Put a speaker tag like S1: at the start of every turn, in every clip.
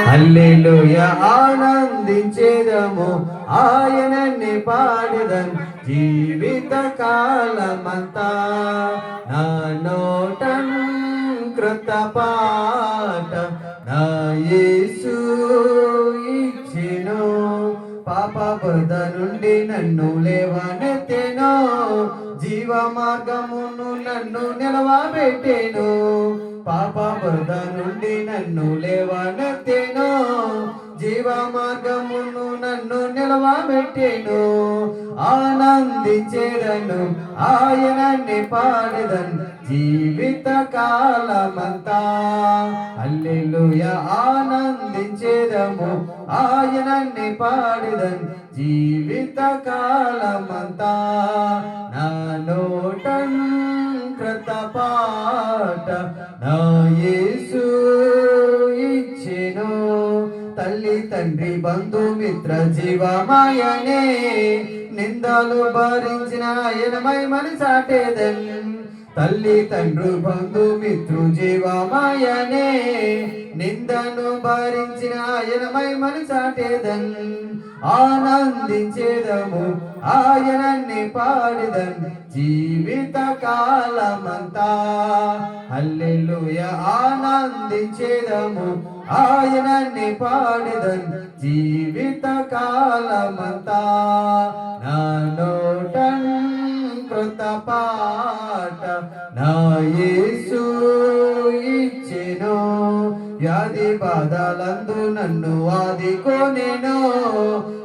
S1: హల్లెలూయా ఆనందించేదము ఆయనని పాడెదం జీవిత కాలమంతా నా నోటం కృత పాట నా యేసు ఇచ్చెను పాప బురద నుండి నన్ను లేవనెత్తెను జీవ మార్గమును నన్ను నిలవబెట్టెను పాప బురద నుండి నన్ను లేవనెత్తెను జీవ మార్గమును నన్ను నిలవబెట్టెను ఆనందించేదను ఆయనని పాడెదను జీవిత కాలమంతా హల్లెలూయా ఆనందించేదము ఆయనని పాడెదను జీవిత కాలమంతా నా నోటం కృత పాట నా యేసు ఇచ్చెను తల్లి తండ్రి బంధుమిత్ర జీవమాయనే నిందలు భరించిన ఆయన మహిమను చాటేదన్ తల్లి తండ్రు బంధుమిత్రు జీవమాయనే నిందను భరించిన ఆయన మహిమను చాటేదన్ ఆనందించేదము ఆయనని పాడెదన్ జీవిత కాలమంతా హల్లెలూయా ఆనందించేదము ఆయనని పాడెదన్ జీవిత కాలమంతా నా నోటం కృత పాట నా యేసు ఇచ్చెను వ్యాధి బాధలందు నన్ను ఆదుకొనెను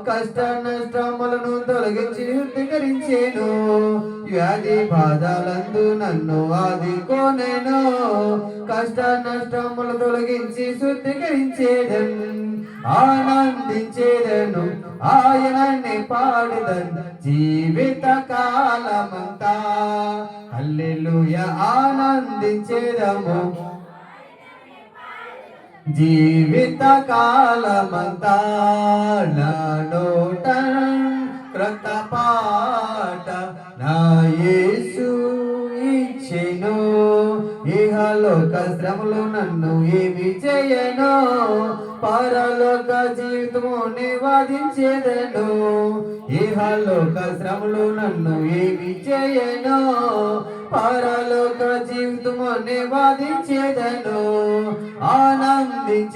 S1: కష్ట నష్టములను తొలగించి శుద్ధీకరించెను వ్యాధి బాధలందు నన్ను ఆదుకొనెను కష్ట నష్టములు తొలగించి శుద్ధీకరించేదను ఆనందించేదను ఆయనని పాడెదను జీవిత కాలమంతా హల్లెలూయా ఆనందించేదము జీవిత కాలమంతా నా నోటం కృత పాట నా యేసు ఇచ్చెను ఇహలోక శ్రమలు నన్ను ఏమి చేయను పరలోక జీవితము నివాదించేదను ఇహలోక శ్రమలు నన్ను ఏమి చేయను పరలోక జీవితము నివాదించేదను ఆనందించే